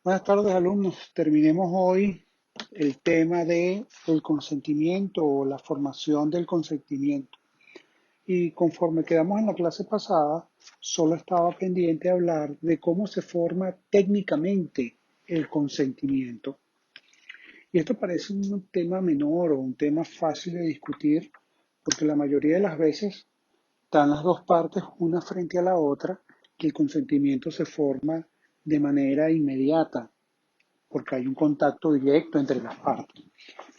Buenas tardes, alumnos. Terminemos hoy el tema de el consentimiento o la formación del consentimiento. Y conforme quedamos en la clase pasada, solo estaba pendiente de hablar de cómo se forma técnicamente el consentimiento. Y esto parece un tema menor o un tema fácil de discutir, porque la mayoría de las veces están las dos partes una frente a la otra, que el consentimiento se forma de manera inmediata porque hay un contacto directo entre las partes.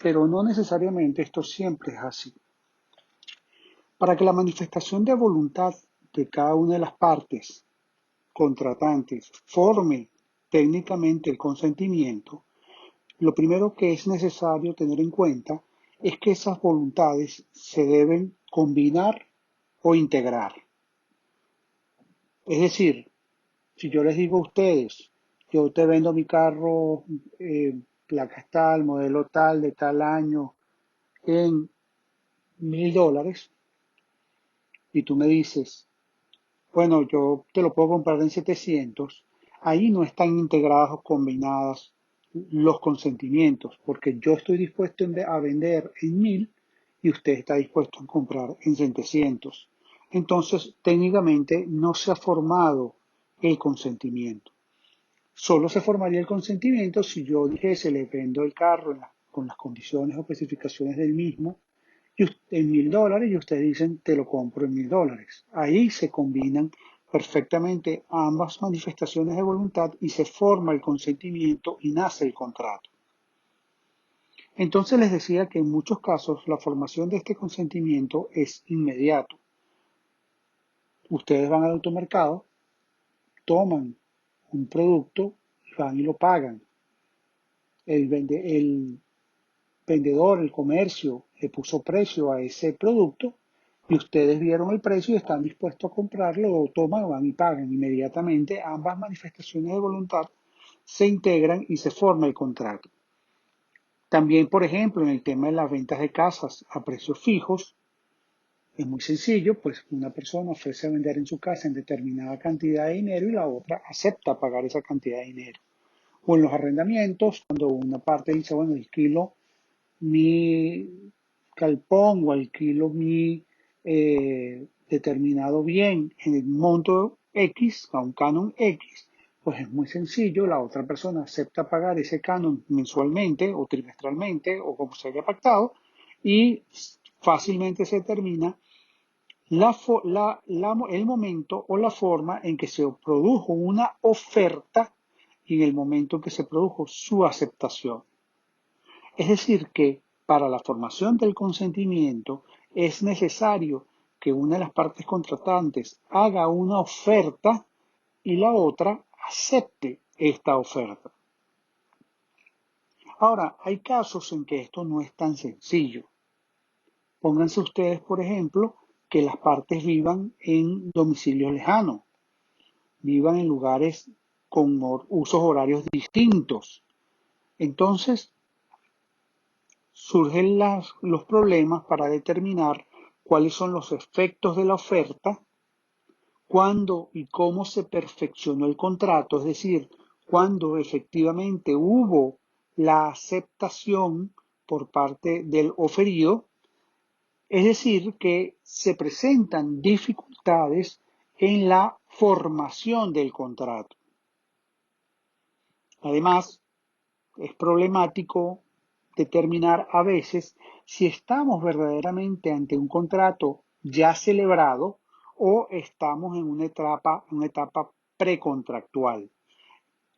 Pero no necesariamente esto siempre es así. Para que la manifestación de voluntad de cada una de las partes contratantes forme técnicamente el consentimiento, lo primero que es necesario tener en cuenta es que esas voluntades se deben combinar o integrar. Es decir, si yo les digo a ustedes, yo te vendo mi carro, placa tal, modelo tal, de tal año, en $1,000, y tú me dices, bueno, yo te lo puedo comprar en 700, ahí no están integrados o combinados los consentimientos, porque yo estoy dispuesto a vender en 1,000 y usted está dispuesto a comprar en 700. Entonces, técnicamente no se ha formado el consentimiento. Solo se formaría el consentimiento si yo dijese, le vendo el carro con las condiciones o especificaciones del mismo en $1,000 y ustedes dicen, te lo compro en $1,000. Ahí se combinan perfectamente ambas manifestaciones de voluntad y se forma el consentimiento y nace el contrato. Entonces les decía que en muchos casos la formación de este consentimiento es inmediato. Ustedes van al automercado, toman un producto, van y lo pagan. El vendedor, el comercio, le puso precio a ese producto y ustedes vieron el precio y están dispuestos a comprarlo, lo toman, van y pagan inmediatamente. Ambas manifestaciones de voluntad se integran y se forma el contrato. También, por ejemplo, en el tema de las ventas de casas a precios fijos, es muy sencillo, pues una persona ofrece vender en su casa en determinada cantidad de dinero y la otra acepta pagar esa cantidad de dinero. O en los arrendamientos, cuando una parte dice, bueno, alquilo mi galpón o alquilo mi determinado bien en el monto X, a un canon X, pues es muy sencillo, la otra persona acepta pagar ese canon mensualmente o trimestralmente o como se haya pactado y fácilmente se determina el momento o la forma en que se produjo una oferta y en el momento en que se produjo su aceptación. Es decir, que para la formación del consentimiento es necesario que una de las partes contratantes haga una oferta y la otra acepte esta oferta. Ahora, hay casos en que esto no es tan sencillo. Pónganse ustedes, por ejemplo, que las partes vivan en domicilios lejanos, vivan en lugares con usos horarios distintos. Entonces, surgen los problemas para determinar cuáles son los efectos de la oferta, cuándo y cómo se perfeccionó el contrato, es decir, cuándo efectivamente hubo la aceptación por parte del oferido, es decir, que se presentan dificultades en la formación del contrato. Además, es problemático determinar a veces si estamos verdaderamente ante un contrato ya celebrado o estamos en una etapa precontractual.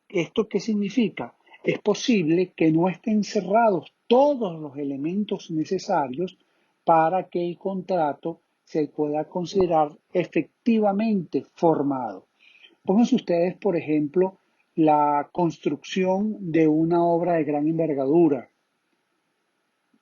¿Esto qué significa? Es posible que no estén cerrados todos los elementos necesarios para que el contrato se pueda considerar efectivamente formado. Pónganse ustedes, por ejemplo, la construcción de una obra de gran envergadura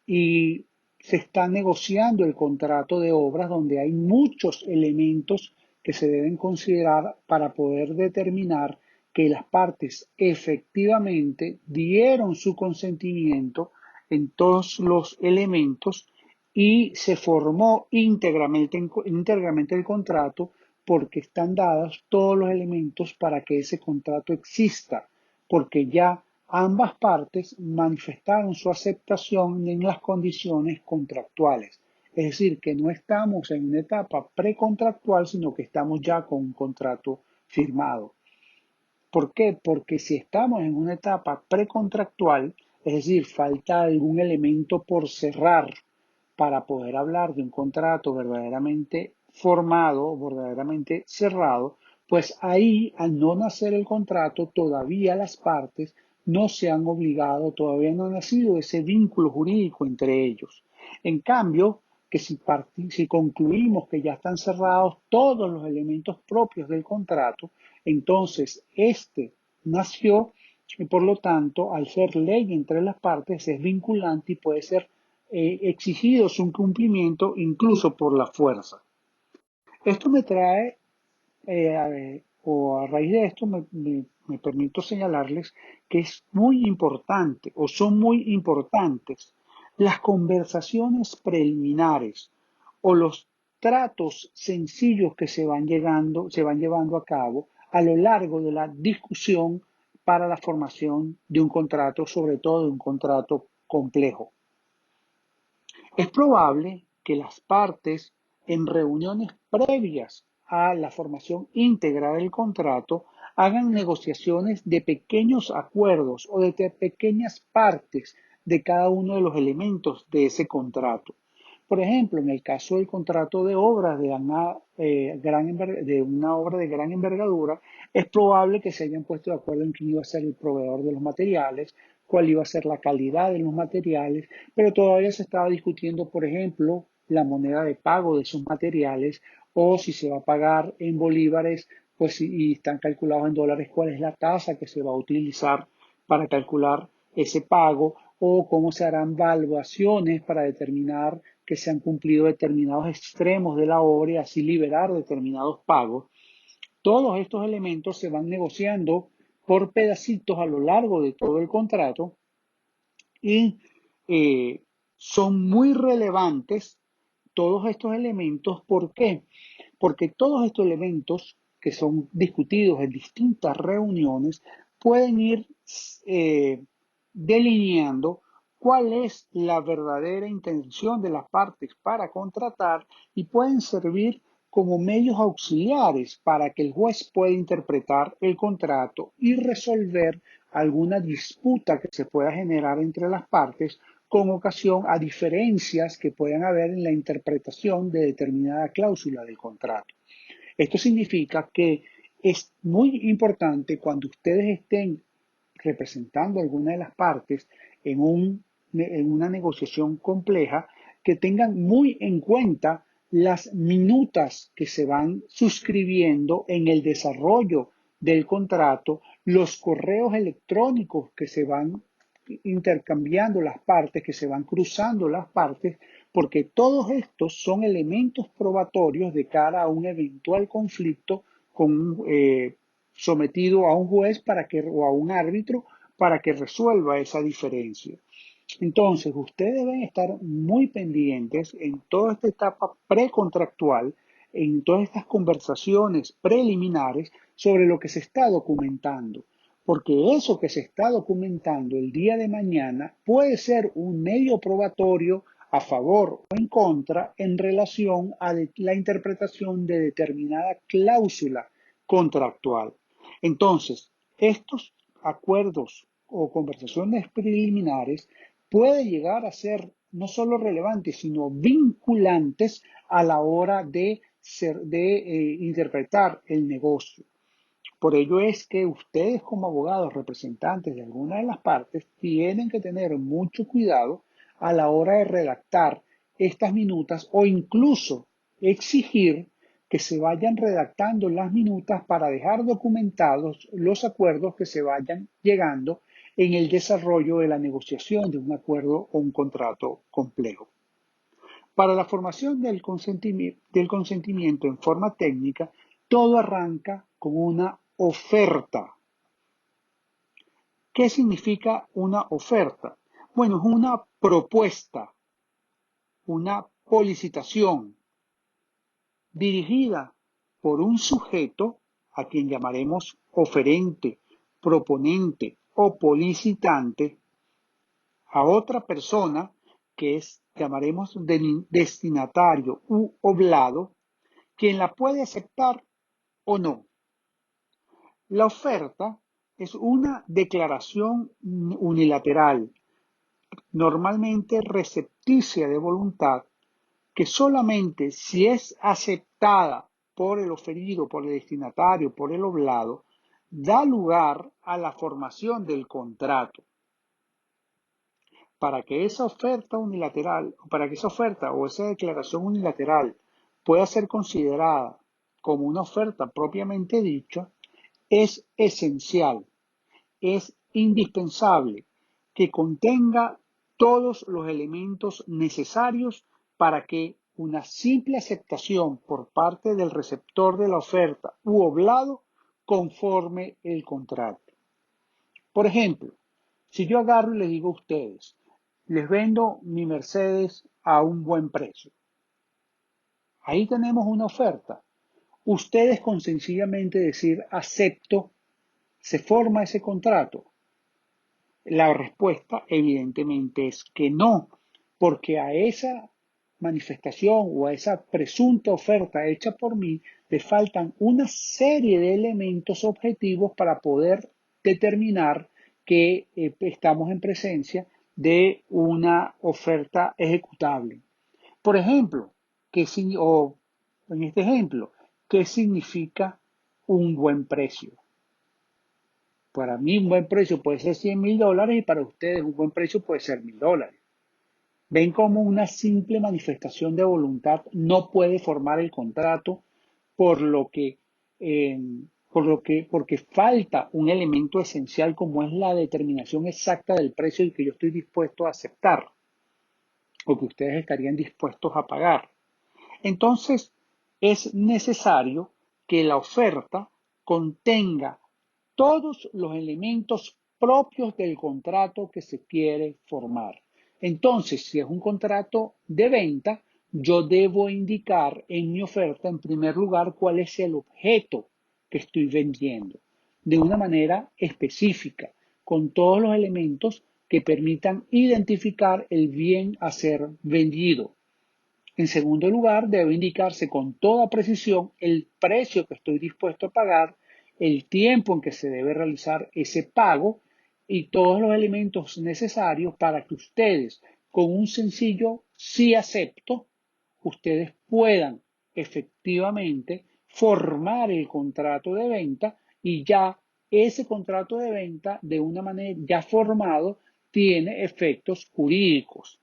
y se está negociando el contrato de obras donde hay muchos elementos que se deben considerar para poder determinar que las partes efectivamente dieron su consentimiento en todos los elementos y se formó íntegramente el contrato porque están dados todos los elementos para que ese contrato exista, porque ya ambas partes manifestaron su aceptación en las condiciones contractuales. Es decir, que no estamos en una etapa precontractual, sino que estamos ya con un contrato firmado. ¿Por qué? Porque si estamos en una etapa precontractual, es decir, falta algún elemento por cerrar para poder hablar de un contrato verdaderamente formado, verdaderamente cerrado, pues ahí, al no nacer el contrato, todavía las partes no se han obligado, todavía no ha nacido ese vínculo jurídico entre ellos. En cambio, que si concluimos que ya están cerrados todos los elementos propios del contrato, entonces este nació y por lo tanto, al ser ley entre las partes, es vinculante y puede ser exigido su cumplimiento incluso por la fuerza. Esto me trae, o a raíz de esto, me permito señalarles que es muy importante o son muy importantes las conversaciones preliminares o los tratos sencillos que se van llevando a cabo a lo largo de la discusión para la formación de un contrato, sobre todo de un contrato complejo. Es probable que las partes en reuniones previas a la formación íntegra del contrato hagan negociaciones de pequeños acuerdos o de pequeñas partes de cada uno de los elementos de ese contrato. Por ejemplo, en el caso del contrato de obras de una obra de gran envergadura, es probable que se hayan puesto de acuerdo en quién iba a ser el proveedor de los materiales, cuál iba a ser la calidad de los materiales, pero todavía se estaba discutiendo, por ejemplo, la moneda de pago de esos materiales o si se va a pagar en bolívares, pues y están calculados en dólares, cuál es la tasa que se va a utilizar para calcular ese pago o cómo se harán valuaciones para determinar que se han cumplido determinados extremos de la obra y así liberar determinados pagos. Todos estos elementos se van negociando por pedacitos a lo largo de todo el contrato y son muy relevantes todos estos elementos. ¿Por qué? Porque todos estos elementos que son discutidos en distintas reuniones pueden ir delineando cuál es la verdadera intención de las partes para contratar y pueden servir como medios auxiliares para que el juez pueda interpretar el contrato y resolver alguna disputa que se pueda generar entre las partes con ocasión a diferencias que puedan haber en la interpretación de determinada cláusula del contrato. Esto significa que es muy importante cuando ustedes estén representando a alguna de las partes en una negociación compleja, que tengan muy en cuenta las minutas que se van suscribiendo en el desarrollo del contrato, los correos electrónicos que se van intercambiando las partes, que se van cruzando las partes, porque todos estos son elementos probatorios de cara a un eventual conflicto sometido a un juez o a un árbitro para que resuelva esa diferencia. Entonces, ustedes deben estar muy pendientes en toda esta etapa precontractual, en todas estas conversaciones preliminares sobre lo que se está documentando, porque eso que se está documentando el día de mañana puede ser un medio probatorio a favor o en contra en relación a la interpretación de determinada cláusula contractual. Entonces, estos acuerdos o conversaciones preliminares pueden llegar a ser no solo relevantes, sino vinculantes a la hora de interpretar el negocio. Por ello es que ustedes como abogados representantes de alguna de las partes tienen que tener mucho cuidado a la hora de redactar estas minutas o incluso exigir que se vayan redactando las minutas para dejar documentados los acuerdos que se vayan llegando en el desarrollo de la negociación de un acuerdo o un contrato complejo. Para la formación del consentimiento en forma técnica, todo arranca con una oferta. ¿Qué significa una oferta? Bueno, es una propuesta, una solicitación dirigida por un sujeto a quien llamaremos oferente, proponente o policitante a otra persona que es, llamaremos, destinatario u oblado, quien la puede aceptar o no. La oferta es una declaración unilateral, normalmente recepticia de voluntad, que solamente si es aceptada por el oferido, por el destinatario, por el oblado, da lugar a la formación del contrato. Para que esa oferta unilateral, para que esa oferta o esa declaración unilateral pueda ser considerada como una oferta propiamente dicha, es esencial, es indispensable que contenga todos los elementos necesarios para que una simple aceptación por parte del receptor de la oferta u oblado conforme el contrato. Por ejemplo, si yo agarro y les digo a ustedes, les vendo mi Mercedes a un buen precio. Ahí tenemos una oferta. Ustedes con sencillamente decir acepto, se forma ese contrato. La respuesta evidentemente es que no, porque a esa manifestación o a esa presunta oferta hecha por mí le faltan una serie de elementos objetivos para poder determinar que estamos en presencia de una oferta ejecutable. Por ejemplo, o en este ejemplo, ¿qué significa un buen precio? Para mí un buen precio puede ser $100,000 y para ustedes un buen precio puede ser $1,000. Ven cómo una simple manifestación de voluntad no puede formar el contrato por lo que, eh, porque falta un elemento esencial como es la determinación exacta del precio que yo estoy dispuesto a aceptar o que ustedes estarían dispuestos a pagar. Entonces, es necesario que la oferta contenga todos los elementos propios del contrato que se quiere formar. Entonces, si es un contrato de venta, yo debo indicar en mi oferta, en primer lugar, cuál es el objeto que estoy vendiendo, de una manera específica, con todos los elementos que permitan identificar el bien a ser vendido. En segundo lugar, debe indicarse con toda precisión el precio que estoy dispuesto a pagar, el tiempo en que se debe realizar ese pago y todos los elementos necesarios para que ustedes, con un sencillo sí acepto, ustedes puedan efectivamente formar el contrato de venta y ya ese contrato de venta, de una manera ya formado, tiene efectos jurídicos.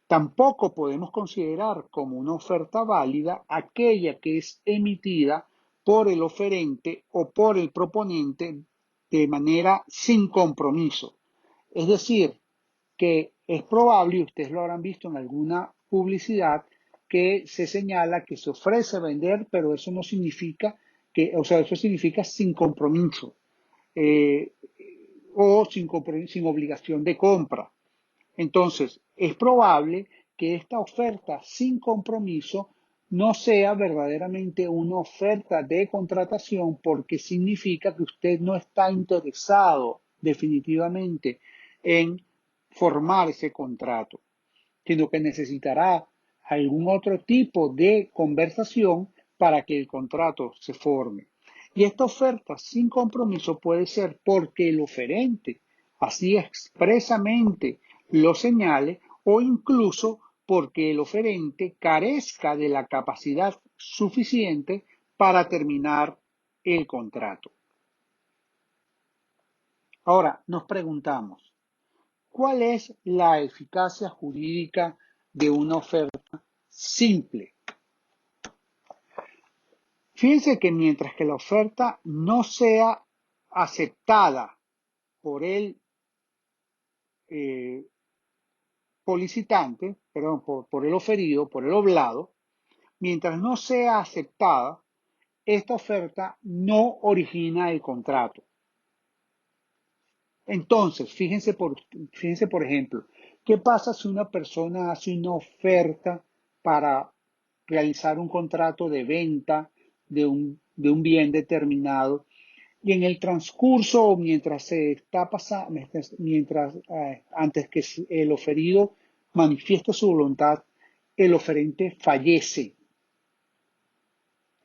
Tampoco podemos considerar como una oferta válida aquella que es emitida por el oferente o por el proponente de manera sin compromiso. Es decir, que es probable, y ustedes lo habrán visto en alguna publicidad, que se señala que se ofrece vender, pero eso no significa que, o sea, eso significa sin compromiso eh, o sin obligación de compra. Entonces, es probable que esta oferta sin compromiso no sea verdaderamente una oferta de contratación porque significa que usted no está interesado definitivamente en formar ese contrato, sino que necesitará algún otro tipo de conversación para que el contrato se forme. Y esta oferta sin compromiso puede ser porque el oferente así expresamente lo señale o incluso porque el oferente carezca de la capacidad suficiente para terminar el contrato. Ahora, nos preguntamos, ¿cuál es la eficacia jurídica de una oferta simple? Fíjense que mientras que la oferta no sea aceptada por el eh, perdón, por el oferido, por el oblado, mientras no sea aceptada, esta oferta no origina el contrato. Entonces, fíjense por ejemplo, ¿qué pasa si una persona hace una oferta para realizar un contrato de venta de un bien determinado? Y en el transcurso o mientras se está pasando, antes que el oferido manifieste su voluntad, el oferente fallece.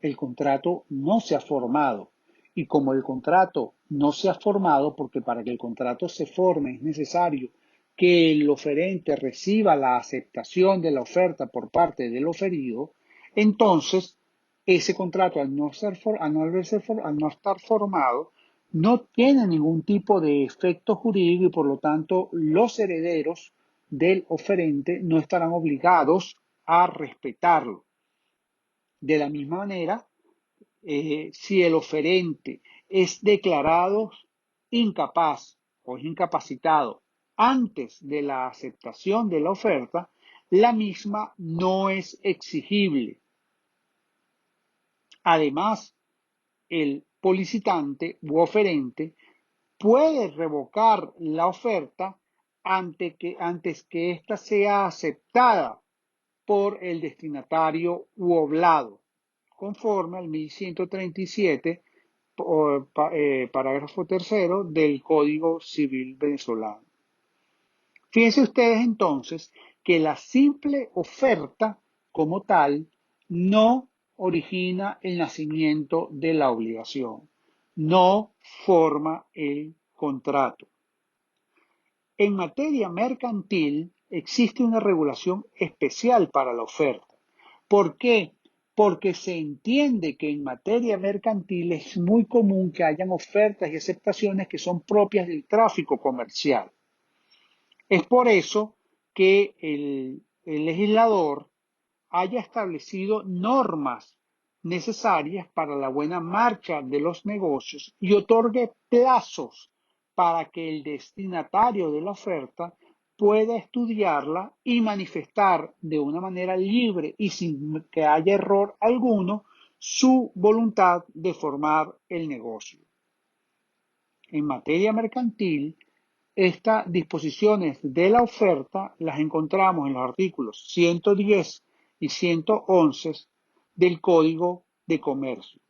El contrato no se ha formado. Y como el contrato no se ha formado, porque para que el contrato se forme es necesario que el oferente reciba la aceptación de la oferta por parte del oferido, entonces ese contrato al no estar formado no tiene ningún tipo de efecto jurídico y por lo tanto los herederos del oferente no estarán obligados a respetarlo. De la misma manera, si el oferente es declarado incapaz o es incapacitado antes de la aceptación de la oferta, la misma no es exigible. Además, el solicitante u oferente puede revocar la oferta antes que ésta sea aceptada por el destinatario u oblado, conforme al 1137, parágrafo tercero del Código Civil venezolano. Fíjense ustedes entonces que la simple oferta como tal no origina el nacimiento de la obligación, no forma el contrato. En materia mercantil existe una regulación especial para la oferta. ¿Por qué? Porque se entiende que en materia mercantil es muy común que hayan ofertas y aceptaciones que son propias del tráfico comercial. Es por eso que el legislador haya establecido normas necesarias para la buena marcha de los negocios y otorgue plazos para que el destinatario de la oferta pueda estudiarla y manifestar de una manera libre y sin que haya error alguno su voluntad de formar el negocio. En materia mercantil, estas disposiciones de la oferta las encontramos en los artículos 110 y 111 del Código de Comercio.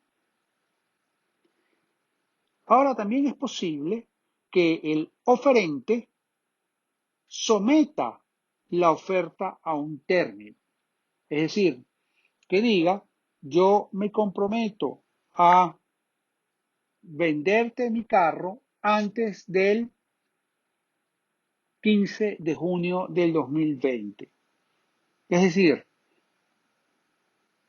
Ahora también es posible que el oferente someta la oferta a un término. Es decir, que diga, yo me comprometo a venderte mi carro antes del 15 de junio del 2020. Es decir,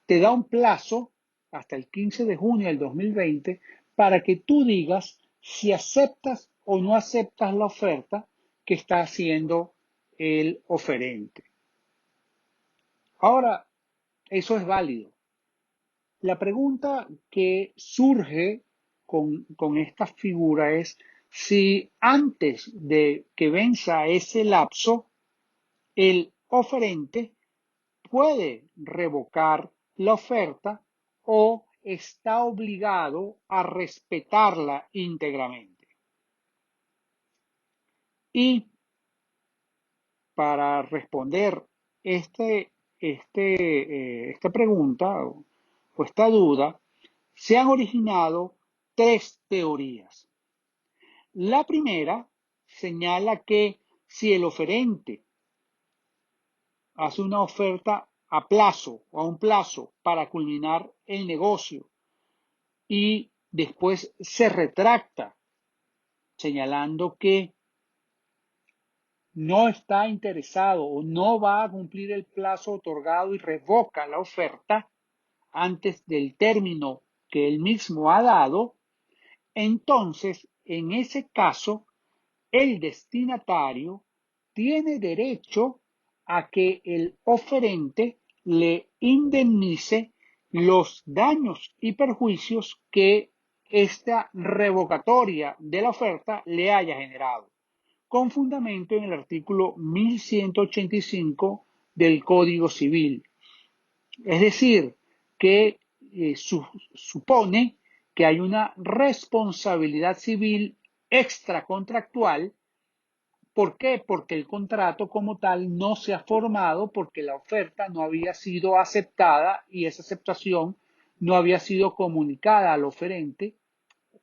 te da un plazo hasta el 15 de junio del 2020 para que tú digas si aceptas o no aceptas la oferta que está haciendo el oferente. Ahora, eso es válido. La pregunta que surge con esta figura es si antes de que venza ese lapso, el oferente puede revocar la oferta o está obligado a respetarla íntegramente. Y para responder esta pregunta o esta duda, se han originado tres teorías. La primera señala que si el oferente hace una oferta a plazo o a un plazo para culminar el negocio y después se retracta señalando que no está interesado o no va a cumplir el plazo otorgado y revoca la oferta antes del término que él mismo ha dado, entonces en ese caso el destinatario tiene derecho a que el oferente le indemnice los daños y perjuicios que esta revocatoria de la oferta le haya generado, con fundamento en el artículo 1185 del Código Civil. Es decir, que supone que hay una responsabilidad civil extracontractual. ¿Por qué? Porque el contrato como tal no se ha formado porque la oferta no había sido aceptada y esa aceptación no había sido comunicada al oferente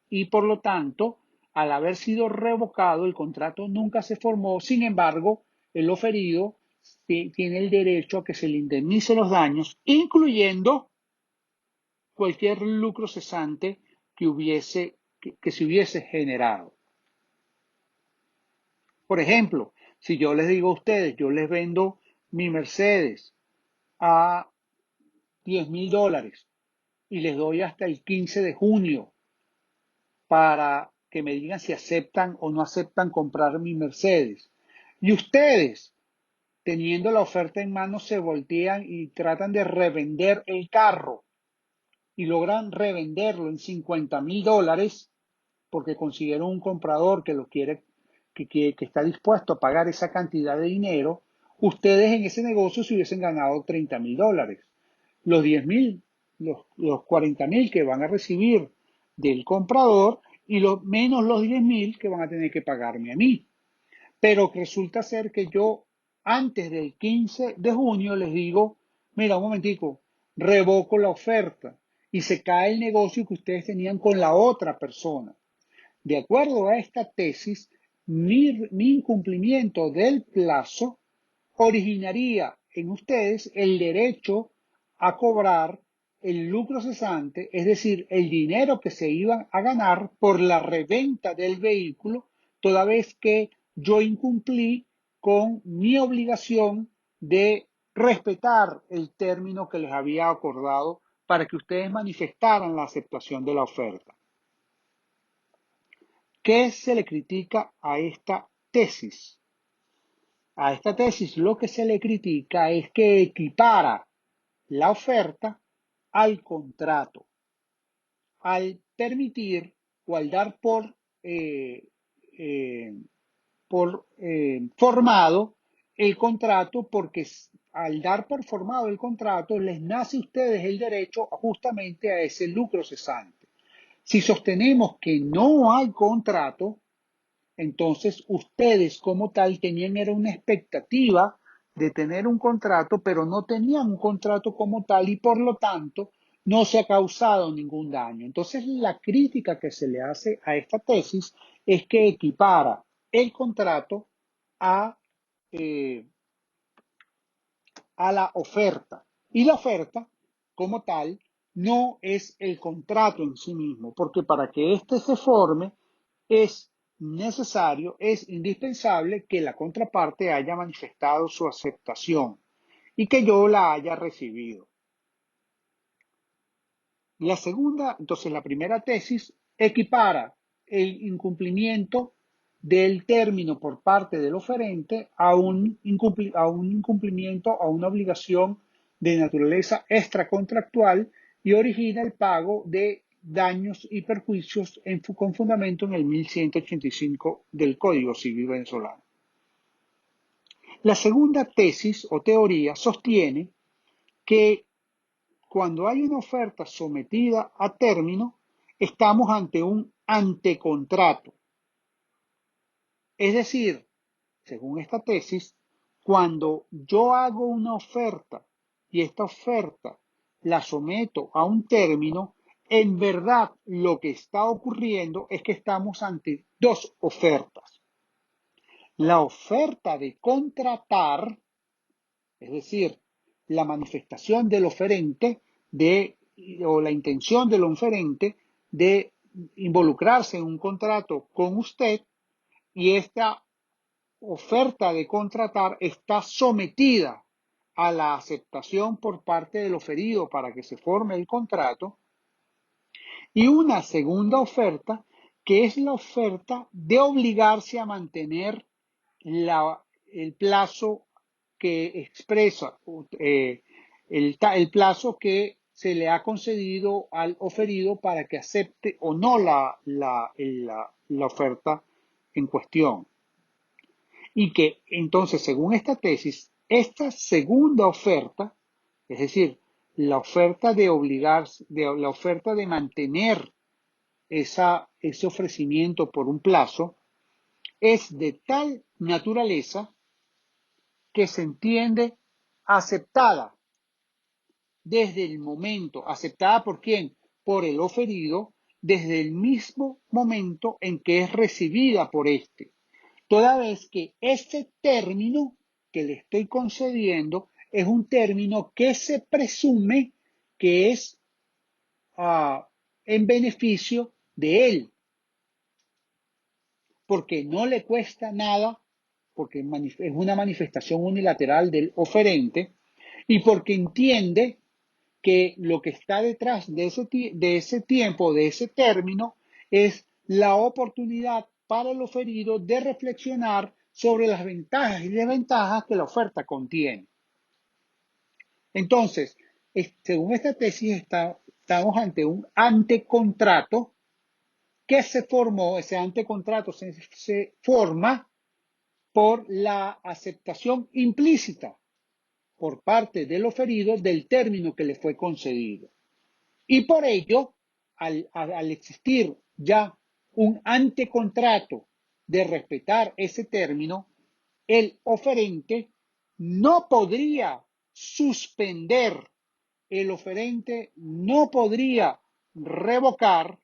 y por lo tanto, al haber sido revocado, el contrato nunca se formó. Sin embargo, el oferido tiene el derecho a que se le indemnice los daños, incluyendo cualquier lucro cesante que se hubiese generado. Por ejemplo, si yo les digo a ustedes, yo les vendo mi Mercedes a $10,000 y les doy hasta el 15 de junio para que me digan si aceptan o no aceptan comprar mi Mercedes. Y ustedes, teniendo la oferta en mano, se voltean y tratan de revender el carro y logran revenderlo en $50,000 porque consiguieron un comprador que lo quiere, que está dispuesto a pagar esa cantidad de dinero. Ustedes en ese negocio se hubiesen ganado $30,000. Los 10,000, los 40,000 que van a recibir del comprador y menos los 10,000 que van a tener que pagarme a mí. Pero resulta ser que yo antes del 15 de junio les digo, mira, un momentico, revoco la oferta y se cae el negocio que ustedes tenían con la otra persona. De acuerdo a esta tesis, mi incumplimiento del plazo originaría en ustedes el derecho a cobrar el lucro cesante, es decir, el dinero que se iban a ganar por la reventa del vehículo, toda vez que yo incumplí con mi obligación de respetar el término que les había acordado para que ustedes manifestaran la aceptación de la oferta. ¿Qué se le critica a esta tesis? A esta tesis lo que se le critica es que equipara la oferta al contrato, al permitir o al dar eh, formado el contrato, porque al dar por formado el contrato les nace a ustedes el derecho justamente a ese lucro cesante. Si sostenemos que no hay contrato, entonces ustedes como tal tenían era una expectativa de tener un contrato, pero no tenían un contrato como tal y por lo tanto no se ha causado ningún daño. Entonces la crítica que se le hace a esta tesis es que equipara el contrato a, eh, a la oferta. Y la oferta como tal no es el contrato en sí mismo, porque para que éste se forme es necesario, es indispensable que la contraparte haya manifestado su aceptación y que yo la haya recibido. Entonces la primera tesis equipara el incumplimiento del término por parte del oferente a un incumplimiento, a una obligación de naturaleza extracontractual y origina el pago de daños y perjuicios con fundamento en el 1185 del Código Civil venezolano. La segunda tesis o teoría sostiene que cuando hay una oferta sometida a término, estamos ante un antecontrato. Es decir, según esta tesis, cuando yo hago una oferta y esta oferta la someto a un término, en verdad lo que está ocurriendo es que estamos ante dos ofertas. La oferta de contratar, es decir, la manifestación del oferente o la intención del oferente de involucrarse en un contrato con usted, y esta oferta de contratar está sometida a la aceptación por parte del oferido para que se forme el contrato, y una segunda oferta que es la oferta de obligarse a mantener el plazo que expresa el plazo que se le ha concedido al oferido para que acepte o no la oferta en cuestión. Y que entonces, según esta tesis, esta segunda oferta, es decir, la oferta de obligarse, la oferta de mantener ese ofrecimiento por un plazo, es de tal naturaleza que se entiende aceptada desde el momento, aceptada por quién, por el oferido, desde el mismo momento en que es recibida por éste, toda vez que este término que le estoy concediendo es un término que se presume que es en beneficio de él, porque no le cuesta nada, porque es una manifestación unilateral del oferente, y porque entiende que lo que está detrás de ese tiempo, de ese término, es la oportunidad para el oferido de reflexionar sobre las ventajas y desventajas que la oferta contiene. Entonces, según esta tesis, estamos ante un antecontrato que se formó, ese antecontrato se forma por la aceptación implícita por parte del oferido del término que le fue concedido. Y por ello, al existir ya un antecontrato de respetar ese término, el oferente no podría suspender, el oferente no podría revocar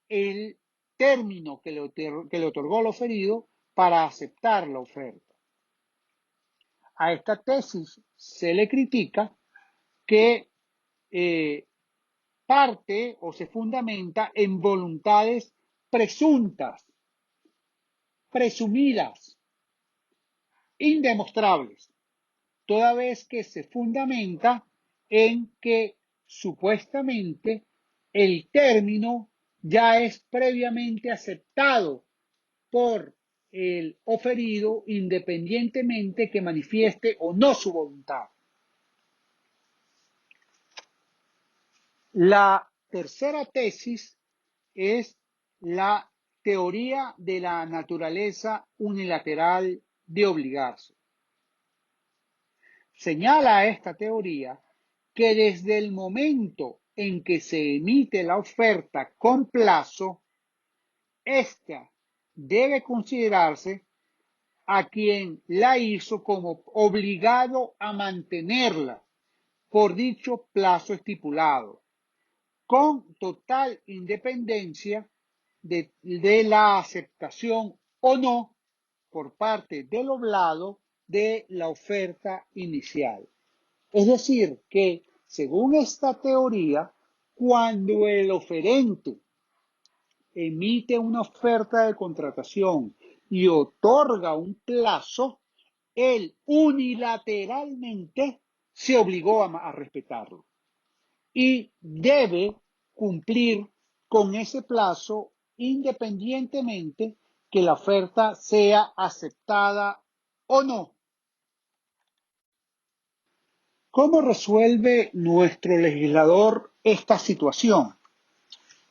el término que le otorgó el oferido para aceptar la oferta. A esta tesis se le critica que parte o se fundamenta en voluntades presuntas, presumidas, indemostrables, toda vez que se fundamenta en que supuestamente el término ya es previamente aceptado por el oferido independientemente que manifieste o no su voluntad. La tercera tesis es la teoría de la naturaleza unilateral de obligarse. Señala esta teoría que desde el momento en que se emite la oferta con plazo, ésta debe considerarse a quien la hizo como obligado a mantenerla por dicho plazo estipulado, con total independencia de la aceptación o no por parte del oblado de la oferta inicial. Es decir, que según esta teoría, cuando el oferente emite una oferta de contratación y otorga un plazo, él unilateralmente se obligó a respetarlo y debe cumplir con ese plazo independientemente que la oferta sea aceptada o no. ¿Cómo resuelve nuestro legislador esta situación?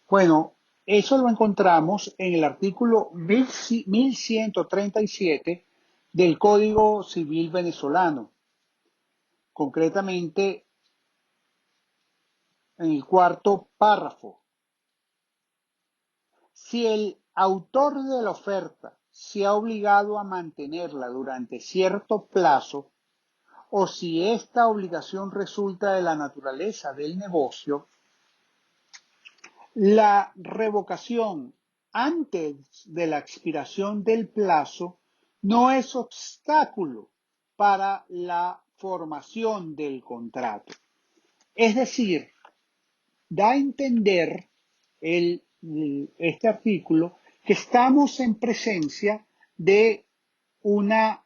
Bueno, eso lo encontramos en el artículo 1137 del Código Civil venezolano, concretamente en el cuarto párrafo. Si el autor de la oferta se ha obligado a mantenerla durante cierto plazo, o si esta obligación resulta de la naturaleza del negocio, la revocación antes de la expiración del plazo no es obstáculo para la formación del contrato. Es decir, da a entender este artículo que estamos en presencia de una,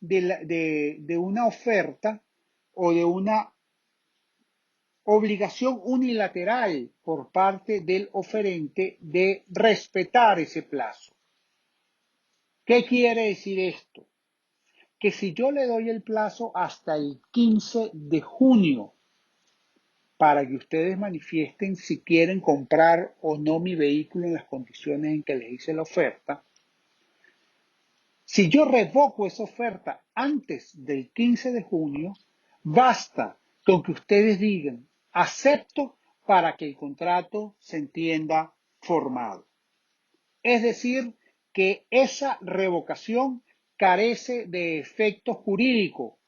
de una oferta o de una obligación unilateral por parte del oferente de respetar ese plazo. ¿Qué quiere decir esto? Que si yo le doy el plazo hasta el 15 de junio para que ustedes manifiesten si quieren comprar o no mi vehículo en las condiciones en que les hice la oferta, si yo revoco esa oferta antes del 15 de junio, basta con que ustedes digan acepto para que el contrato se entienda formado. Es decir, que esa revocación carece de efecto jurídico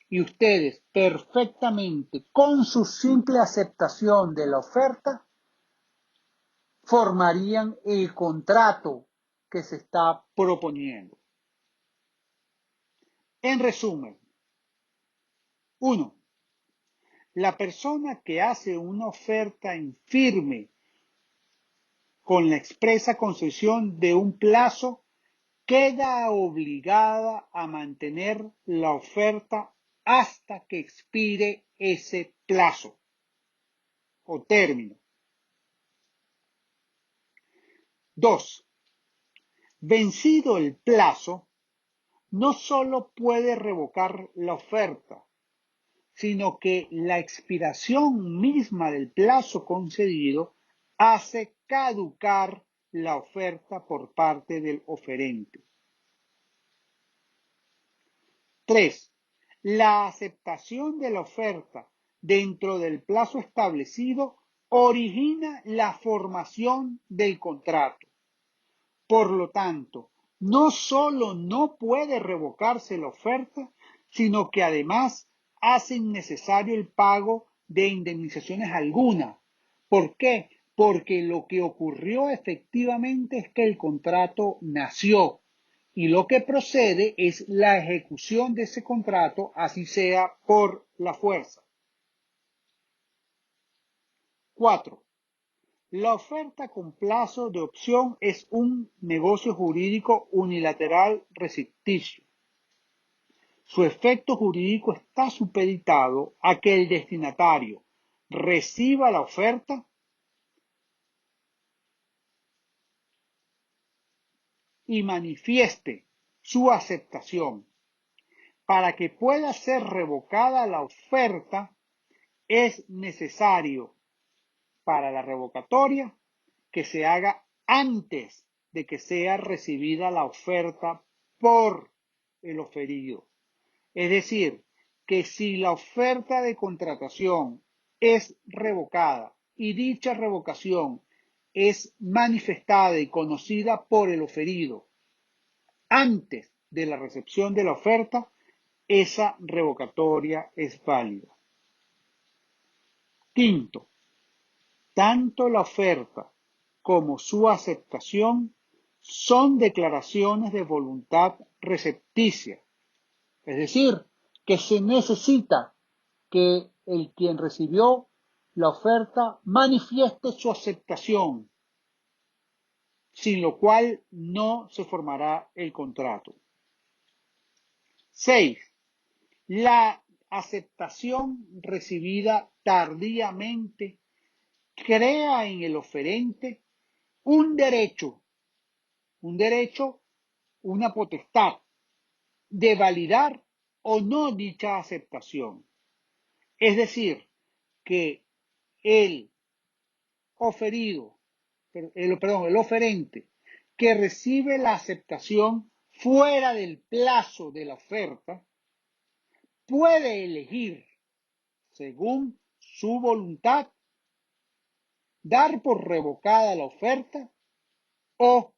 y ustedes perfectamente, con su simple aceptación de la oferta, formarían el contrato que se está proponiendo. En resumen, 1. La persona que hace una oferta en firme con la expresa concesión de un plazo queda obligada a mantener la oferta hasta que expire ese plazo o término. 2. Vencido el plazo, no solo puede revocar la oferta, sino que la expiración misma del plazo concedido hace caducar la oferta por parte del oferente. 3. La aceptación de la oferta dentro del plazo establecido origina la formación del contrato. Por lo tanto, no solo no puede revocarse la oferta, sino que además hace innecesario el pago de indemnizaciones alguna. ¿Por qué? Porque lo que ocurrió efectivamente es que el contrato nació y lo que procede es la ejecución de ese contrato, así sea por la fuerza. 4. La oferta con plazo de opción es un negocio jurídico unilateral recepticio. Su efecto jurídico está supeditado a que el destinatario reciba la oferta y manifieste su aceptación. Para que pueda ser revocada la oferta, es necesario para la revocatoria que se haga antes de que sea recibida la oferta por el oferido. Es decir, que si la oferta de contratación es revocada y dicha revocación es manifestada y conocida por el oferido antes de la recepción de la oferta, esa revocatoria es válida. Quinto, tanto la oferta como su aceptación son declaraciones de voluntad recepticia, es decir, que se necesita que el quien recibió la oferta manifieste su aceptación, sin lo cual no se formará el contrato. 6. La aceptación recibida tardíamente crea en el oferente un derecho, una potestad de validar o no dicha aceptación. Es decir, que el el oferente que recibe la aceptación fuera del plazo de la oferta puede elegir, según su voluntad, dar por revocada la oferta o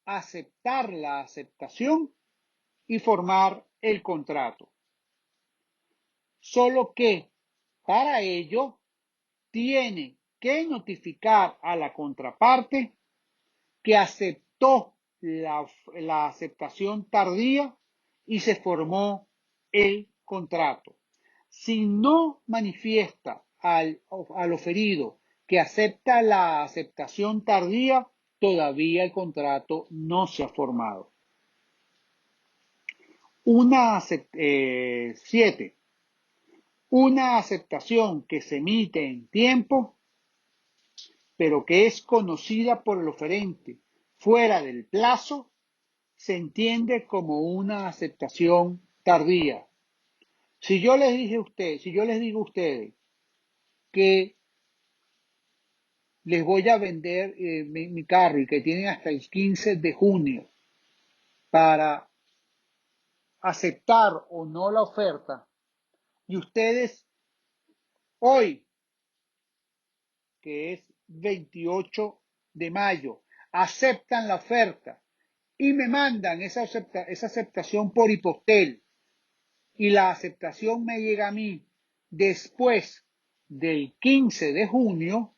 aceptar la aceptación y formar el contrato. Solo que para ello tiene que notificar a la contraparte que aceptó la aceptación tardía y se formó el contrato. Si no manifiesta al oferido que acepta la aceptación tardía, todavía el contrato no se ha formado. 7. Una aceptación que se emite en tiempo, pero que es conocida por el oferente fuera del plazo, se entiende como una aceptación tardía. Si yo les digo a ustedes que les voy a vender mi carro y que tienen hasta el 15 de junio para aceptar o no la oferta, y ustedes hoy, que es 28 de mayo, aceptan la oferta y me mandan esa aceptación por hipostel y la aceptación me llega a mí después del 15 de junio,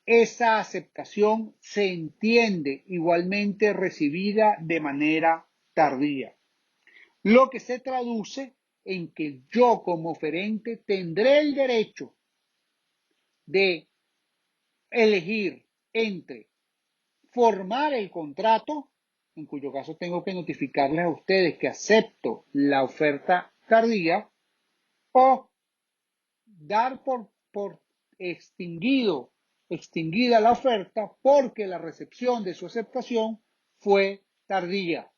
esa aceptación se entiende igualmente recibida de manera tardía, lo que se traduce en que yo como oferente tendré el derecho de elegir entre formar el contrato, en cuyo caso tengo que notificarles a ustedes que acepto la oferta tardía, o dar por extinguida la oferta porque la recepción de su aceptación fue tardía.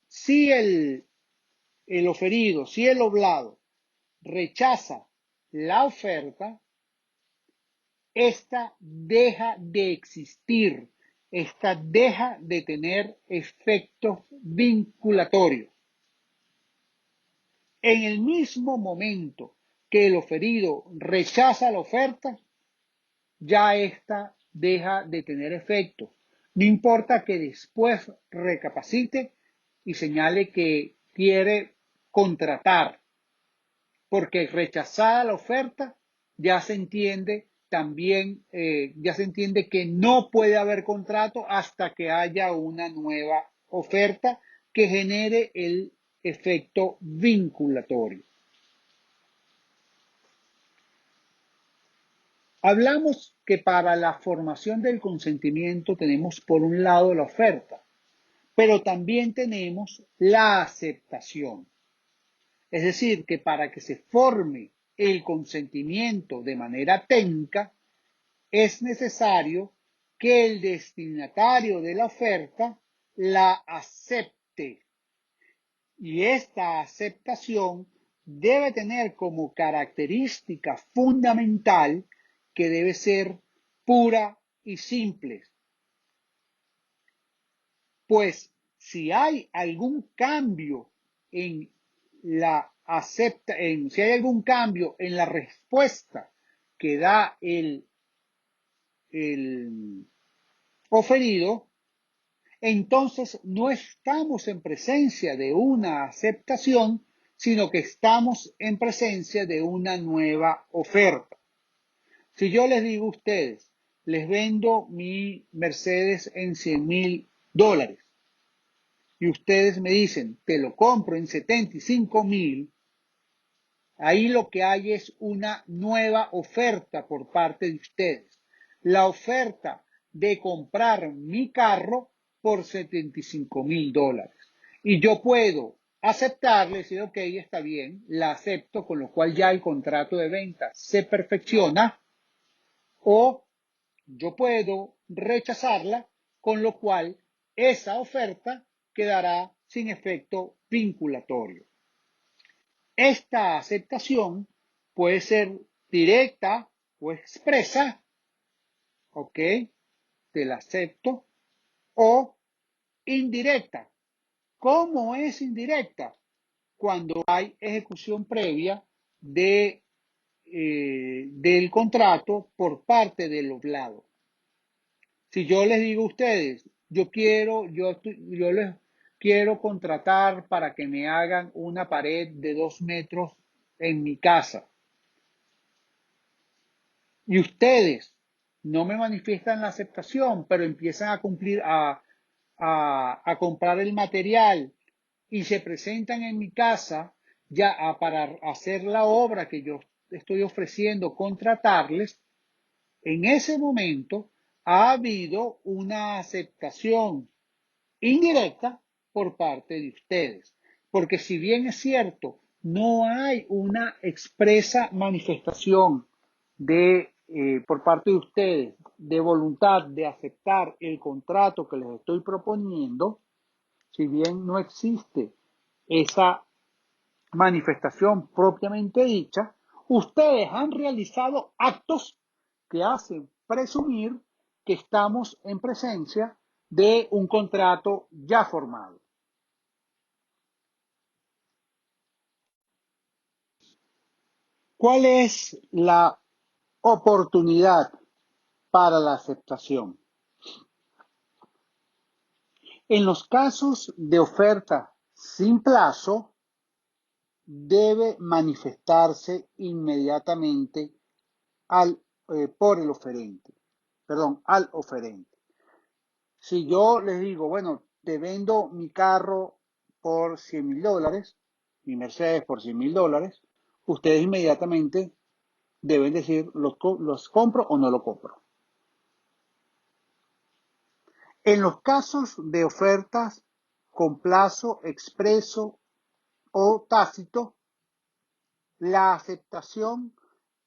Si el oferido, si el oblado rechaza la oferta, esta deja de existir, esta deja de tener efectos vinculatorios. En el mismo momento que el oferido rechaza la oferta, ya esta deja de tener efecto. No importa que después recapacite y señale que quiere contratar, porque rechazada la oferta ya se entiende también, ya se entiende que no puede haber contrato hasta que haya una nueva oferta que genere el efecto vinculatorio. Hablamos que para la formación del consentimiento tenemos por un lado la oferta, pero también tenemos la aceptación. Es decir, que para que se forme el consentimiento de manera técnica, es necesario que el destinatario de la oferta la acepte. Y esta aceptación debe tener como característica fundamental que debe ser pura y simple. Pues si hay algún cambio en si hay algún cambio en la respuesta que da el oferido, entonces no estamos en presencia de una aceptación, sino que estamos en presencia de una nueva oferta. Si yo les digo a ustedes, les vendo mi Mercedes en $100,000 y ustedes me dicen, te lo compro en 75,000, ahí lo que hay es una nueva oferta por parte de ustedes. La oferta de comprar mi carro por $75,000. Y yo puedo aceptarle, decir, ok, está bien, la acepto, con lo cual ya el contrato de venta se perfecciona, o yo puedo rechazarla, con lo cual esa oferta quedará sin efecto vinculatorio. Esta aceptación puede ser directa o expresa, ok, te la acepto, o indirecta. ¿Cómo es indirecta? Cuando hay ejecución previa del contrato por parte del oblado. Si yo les digo a ustedes, yo les quiero contratar para que me hagan una pared de 2 metros en mi casa, y ustedes no me manifiestan la aceptación, pero empiezan a a comprar el material y se presentan en mi casa ya para hacer la obra que yo estoy ofreciendo, contratarles, en ese momento ha habido una aceptación indirecta por parte de ustedes. Porque si bien es cierto, no hay una expresa manifestación por parte de ustedes de voluntad de aceptar el contrato que les estoy proponiendo, si bien no existe esa manifestación propiamente dicha, ustedes han realizado actos que hacen presumir que estamos en presencia de un contrato ya formado. ¿Cuál es la oportunidad para la aceptación? En los casos de oferta sin plazo debe manifestarse inmediatamente por el oferente, al oferente. Si yo les digo, bueno, te vendo mi carro por $100.000, mi Mercedes por $100.000, ustedes inmediatamente deben decir, ¿los compro o no lo compro? En los casos de ofertas con plazo expreso o tácito, la aceptación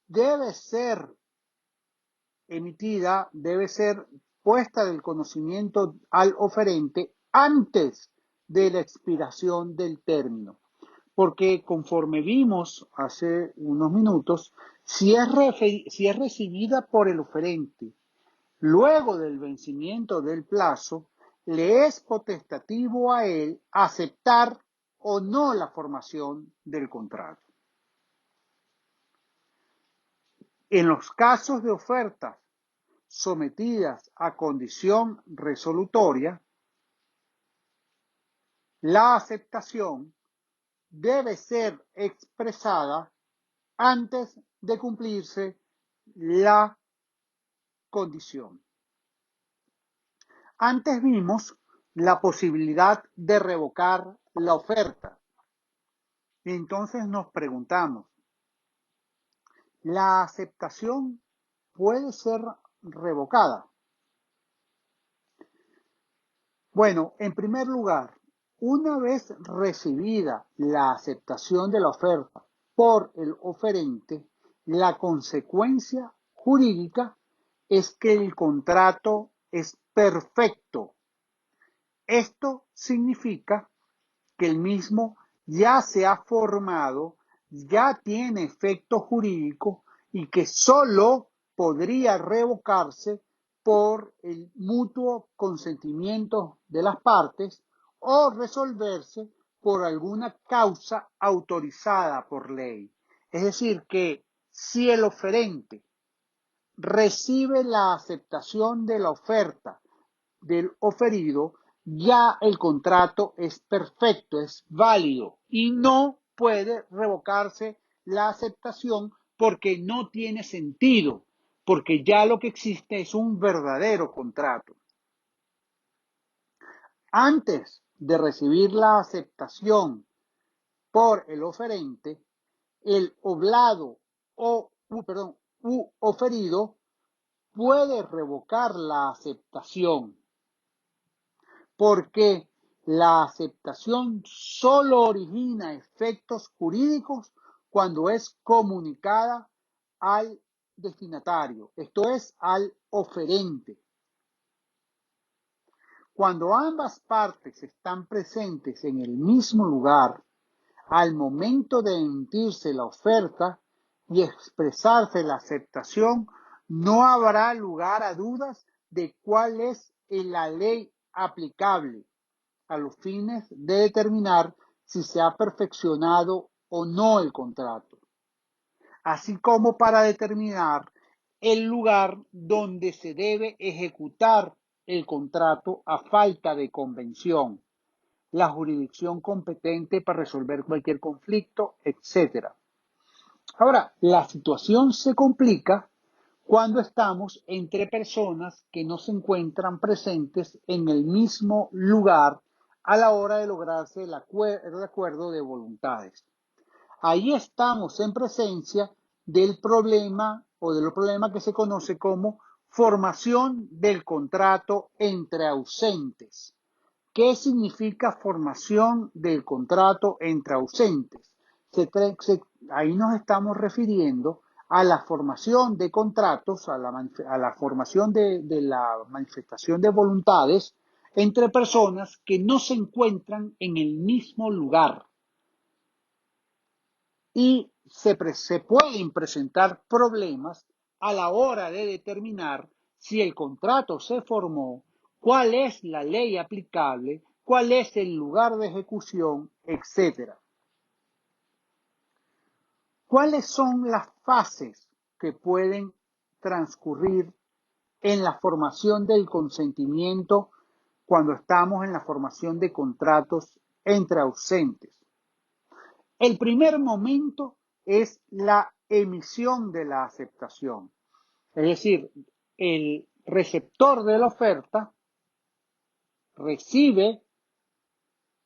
debe ser emitida, debe ser puesta del conocimiento al oferente antes de la expiración del término. Porque conforme vimos hace unos minutos, si es recibida por el oferente luego del vencimiento del plazo, le es potestativo a él aceptar o no la formación del contrato. En los casos de ofertas sometidas a condición resolutoria, la aceptación debe ser expresada antes de cumplirse la condición. Antes vimos la posibilidad de revocar la oferta. Y entonces nos preguntamos, ¿la aceptación puede ser revocada? Bueno, en primer lugar, una vez recibida la aceptación de la oferta por el oferente, la consecuencia jurídica es que el contrato es perfecto. Esto significa que el mismo ya se ha formado, ya tiene efecto jurídico y que solo podría revocarse por el mutuo consentimiento de las partes o resolverse por alguna causa autorizada por ley. Es decir, que si el oferente recibe la aceptación de la oferta del oferido, ya el contrato es perfecto, es válido y no puede revocarse la aceptación porque no tiene sentido, porque ya lo que existe es un verdadero contrato. Antes de recibir la aceptación por el oferente, el oblado u oferido puede revocar la aceptación, porque la aceptación solo origina efectos jurídicos cuando es comunicada al destinatario, esto es, al oferente. Cuando ambas partes están presentes en el mismo lugar, al momento de emitirse la oferta y expresarse la aceptación, no habrá lugar a dudas de cuál es la ley aplicable a los fines de determinar si se ha perfeccionado o no el contrato, así como para determinar el lugar donde se debe ejecutar el contrato a falta de convención, la jurisdicción competente para resolver cualquier conflicto, etc. Ahora, la situación se complica cuando estamos entre personas que no se encuentran presentes en el mismo lugar a la hora de lograrse el acuerdo de voluntades. Ahí estamos en presencia del problema o del problema que se conoce como formación del contrato entre ausentes. ¿Qué significa formación del contrato entre ausentes? Ahí nos estamos refiriendo a la formación de contratos, a la formación de la manifestación de voluntades entre personas que no se encuentran en el mismo lugar. Y se pueden presentar problemas a la hora de determinar si el contrato se formó, cuál es la ley aplicable, cuál es el lugar de ejecución, etc. ¿Cuáles son las fases que pueden transcurrir en la formación del consentimiento cuando estamos en la formación de contratos entre ausentes. El primer momento es la emisión de la aceptación. Es decir, el receptor de la oferta recibe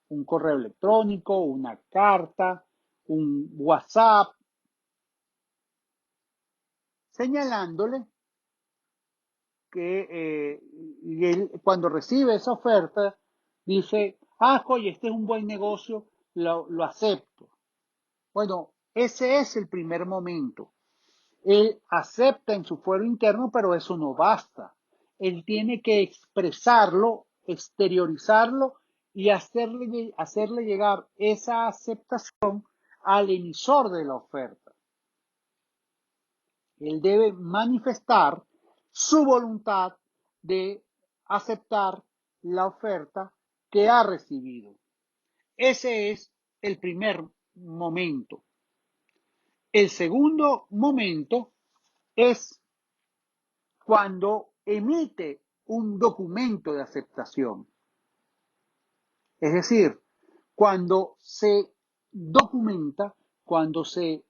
un correo electrónico, una carta, un WhatsApp, señalándole que y él, cuando recibe esa oferta, dice, oye, este es un buen negocio, lo acepto. Bueno, ese es el primer momento. Él acepta en su fuero interno, pero eso no basta. Él tiene que expresarlo, exteriorizarlo y hacerle llegar esa aceptación al emisor de la oferta. Él debe manifestar su voluntad de aceptar la oferta que ha recibido. Ese es el primer momento. El segundo momento es cuando emite un documento de aceptación. Es decir, cuando se documenta, cuando se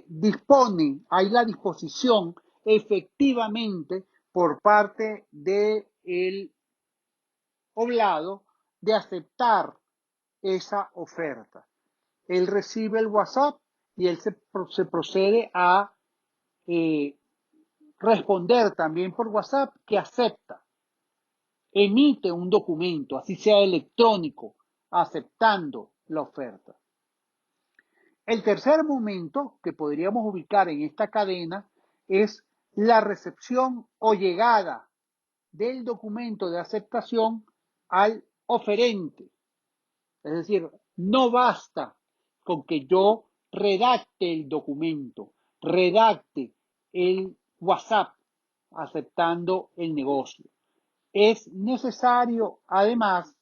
dispone, hay la disposición efectivamente por parte del oblado de aceptar esa oferta. Él recibe el WhatsApp y él se procede a responder también por WhatsApp que acepta. Emite un documento, así sea electrónico, aceptando la oferta. El tercer momento que podríamos ubicar en esta cadena es la recepción o llegada del documento de aceptación al oferente. Es decir, no basta con que yo redacte el documento, redacte el WhatsApp aceptando el negocio. Es necesario, además,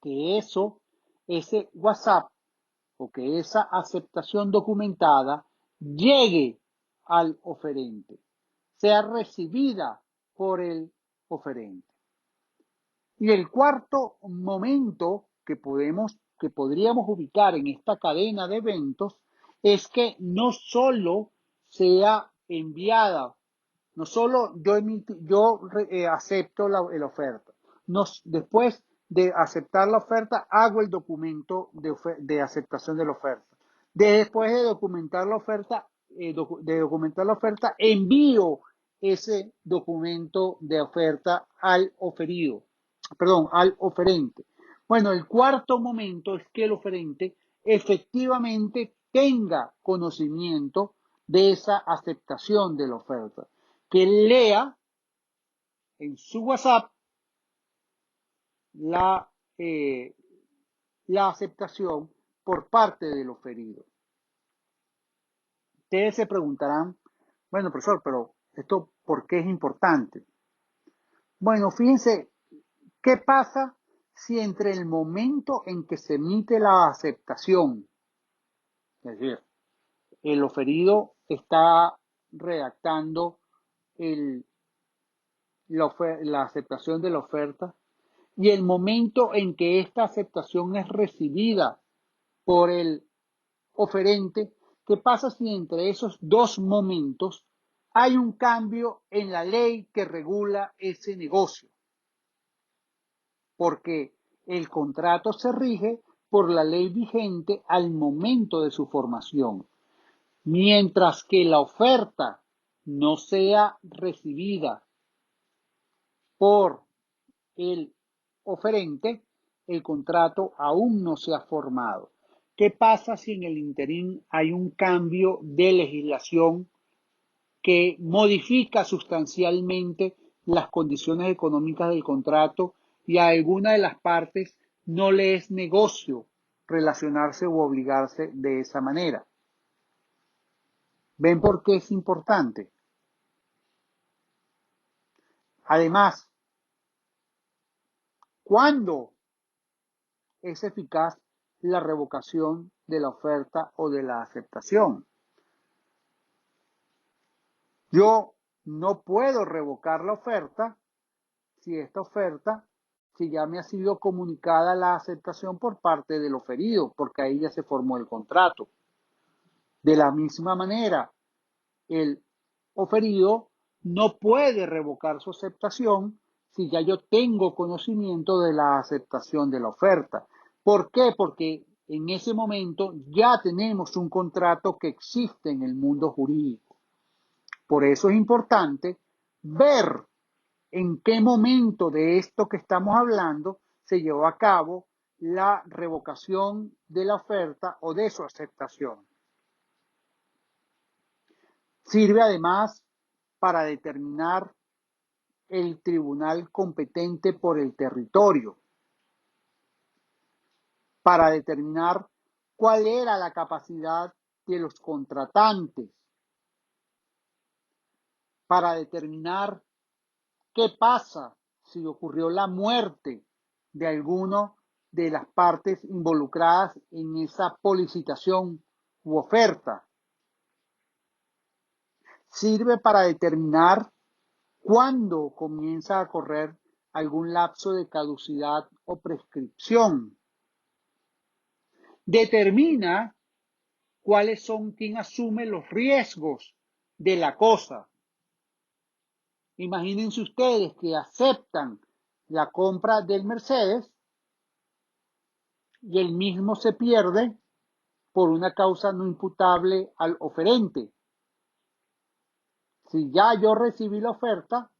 que ese WhatsApp o que esa aceptación documentada llegue al oferente, sea recibida por el oferente. Y el cuarto momento que podríamos ubicar en esta cadena de eventos es que no solo sea enviada, no solo acepto la oferta, después de aceptar la oferta hago el documento de aceptación de la oferta. Después de documentar la oferta, envío ese documento de oferta al oferente. Bueno, el cuarto momento es que el oferente efectivamente tenga conocimiento de esa aceptación de la oferta, que lea en su WhatsApp la aceptación por parte del oferido. Ustedes se preguntarán, bueno, profesor, pero ¿esto por qué es importante? Bueno, fíjense, ¿qué pasa si entre el momento en que se emite la aceptación, es decir, el oferido está redactando la aceptación de la oferta, y el momento en que esta aceptación es recibida por el oferente? ¿Qué pasa si entre esos dos momentos hay un cambio en la ley que regula ese negocio? Porque el contrato se rige por la ley vigente al momento de su formación, mientras que la oferta no sea recibida por el oferente, el contrato aún no se ha formado. ¿Qué pasa si en el interín hay un cambio de legislación que modifica sustancialmente las condiciones económicas del contrato y a alguna de las partes no le es negocio relacionarse u obligarse de esa manera? ¿Ven por qué es importante? Además, ¿cuándo es eficaz la revocación de la oferta o de la aceptación? Yo no puedo revocar la oferta si esta oferta, si ya me ha sido comunicada la aceptación por parte del oferido, porque ahí ya se formó el contrato. De la misma manera, el oferido no puede revocar su aceptación si ya yo tengo conocimiento de la aceptación de la oferta. ¿Por qué? Porque en ese momento ya tenemos un contrato que existe en el mundo jurídico. Por eso es importante ver en qué momento de esto que estamos hablando se llevó a cabo la revocación de la oferta o de su aceptación. Sirve además para determinar el tribunal competente por el territorio, para determinar cuál era la capacidad de los contratantes, para determinar qué pasa si ocurrió la muerte de alguno de las partes involucradas en esa policitación u oferta. Sirve para determinar cuándo comienza a correr algún lapso de caducidad o prescripción. Determina cuáles son quien asume los riesgos de la cosa. Imagínense ustedes que aceptan la compra del Mercedes y el mismo se pierde por una causa no imputable al oferente. Si ya yo recibí la oferta,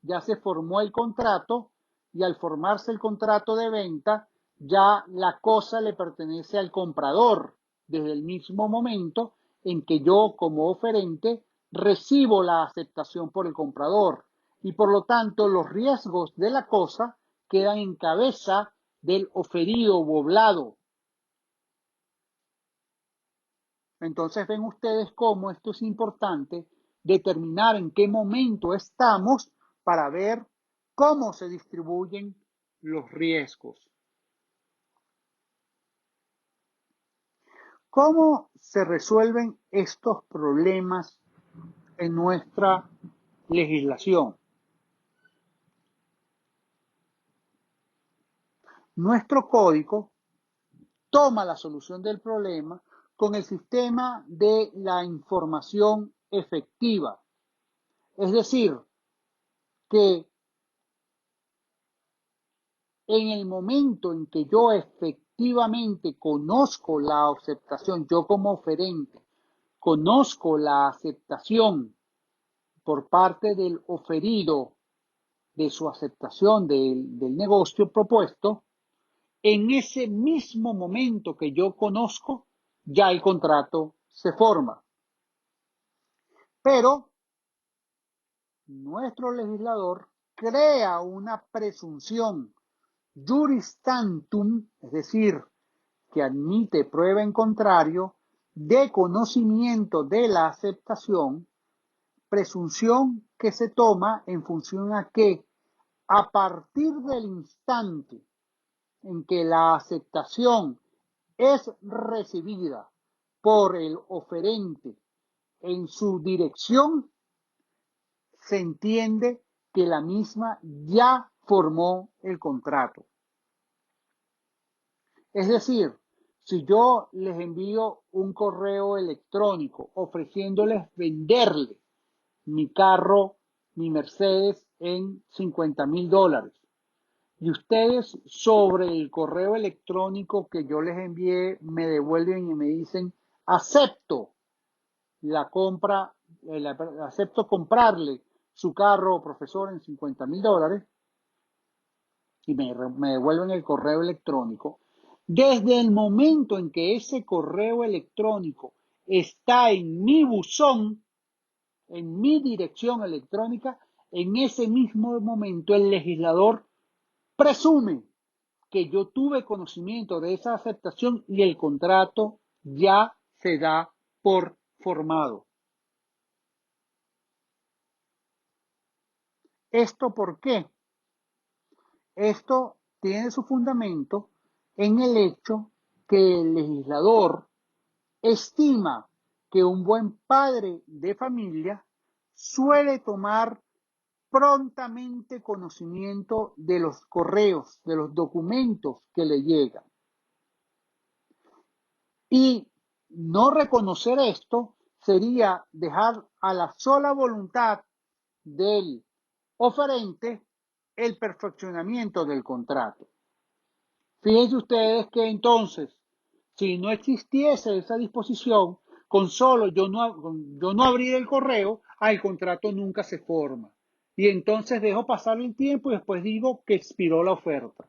ya se formó el contrato y al formarse el contrato de venta, ya la cosa le pertenece al comprador desde el mismo momento en que yo como oferente recibo la aceptación por el comprador y por lo tanto los riesgos de la cosa quedan en cabeza del oferido o oblado. Entonces ven ustedes cómo esto es importante, determinar en qué momento estamos para ver cómo se distribuyen los riesgos. ¿Cómo se resuelven estos problemas en nuestra legislación? Nuestro código toma la solución del problema con el sistema de la información efectiva. Es decir, que en el momento en que yo efectivamente conozco la aceptación, yo como oferente, conozco la aceptación por parte del oferido de su aceptación del negocio propuesto, en ese mismo momento que yo conozco, ya el contrato se forma. Pero nuestro legislador crea una presunción juris tantum, es decir, que admite prueba en contrario, de conocimiento de la aceptación, presunción que se toma en función a que a partir del instante en que la aceptación es recibida por el oferente en su dirección, se entiende que la misma ya formó el contrato. Es decir, si yo les envío un correo electrónico ofreciéndoles venderle mi carro, mi Mercedes en $50,000 y ustedes sobre el correo electrónico que yo les envié me devuelven y me dicen acepto la compra, acepto comprarle su carro, profesor, en $50,000 y me devuelven el correo electrónico, desde el momento en que ese correo electrónico está en mi buzón, en mi dirección electrónica, en ese mismo momento el legislador presume que yo tuve conocimiento de esa aceptación y el contrato ya se da por formado. ¿Esto por qué? Esto tiene su fundamento en el hecho que el legislador estima que un buen padre de familia suele tomar prontamente conocimiento de los correos, de los documentos que le llegan. Y no reconocer esto sería dejar a la sola voluntad del oferente el perfeccionamiento del contrato. Fíjense ustedes que entonces, si no existiese esa disposición, con solo yo no abrir el correo, el contrato nunca se forma. Y entonces dejo pasar el tiempo y después digo que expiró la oferta.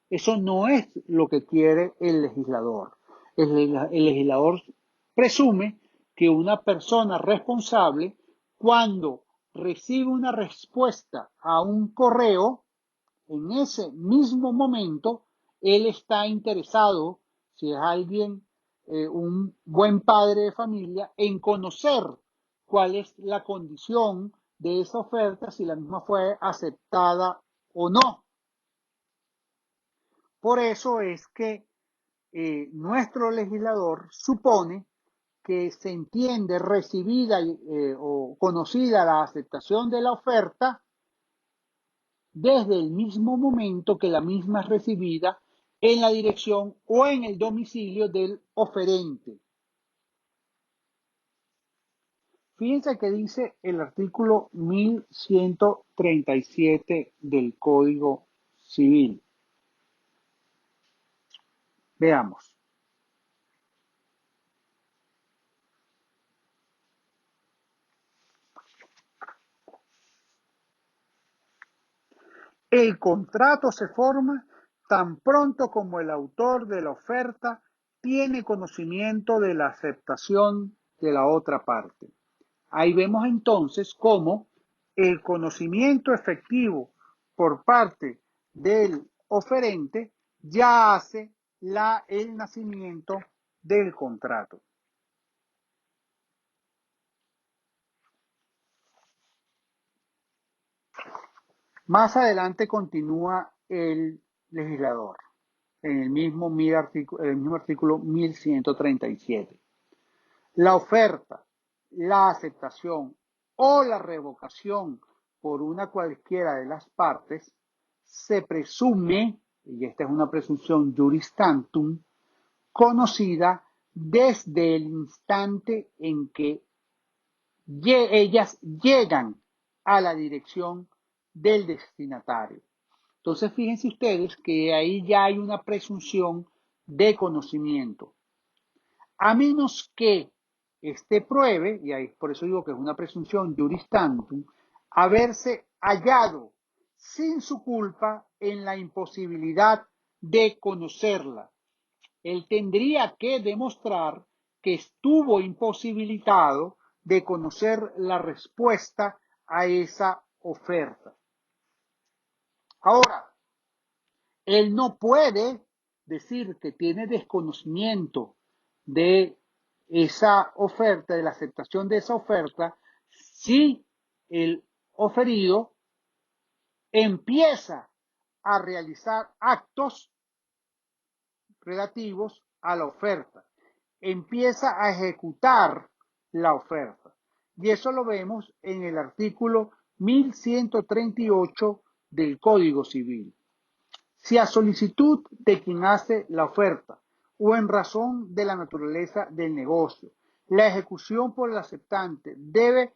Eso no es lo que quiere el legislador. El legislador presume que una persona responsable, cuando recibe una respuesta a un correo, en ese mismo momento, él está interesado, si es alguien, un buen padre de familia, en conocer cuál es la condición de esa oferta, si la misma fue aceptada o no. Por eso es que nuestro legislador supone que se entiende recibida o conocida la aceptación de la oferta desde el mismo momento que la misma es recibida en la dirección o en el domicilio del oferente. Fíjense que dice el artículo 1137 del Código Civil. Veamos. El contrato se forma tan pronto como el autor de la oferta tiene conocimiento de la aceptación de la otra parte. Ahí vemos entonces cómo el conocimiento efectivo por parte del oferente ya hace el nacimiento del contrato. Más adelante continúa el legislador en el mismo artículo 1137. La oferta, la aceptación o la revocación por una cualquiera de las partes se presume, y esta es una presunción juris tantum, conocida desde el instante en que ellas llegan a la dirección del destinatario. Entonces, fíjense ustedes que ahí ya hay una presunción de conocimiento. A menos que este pruebe, y ahí por eso digo que es una presunción juris tantum, haberse hallado sin su culpa en la imposibilidad de conocerla. Él tendría que demostrar que estuvo imposibilitado de conocer la respuesta a esa oferta. Ahora, él no puede decir que tiene desconocimiento de esa oferta, de la aceptación de esa oferta, si el oferido empieza a realizar actos relativos a la oferta, empieza a ejecutar la oferta. Y eso lo vemos en el artículo 1138 del Código Civil. Si a solicitud de quien hace la oferta o en razón de la naturaleza del negocio, la ejecución por el aceptante debe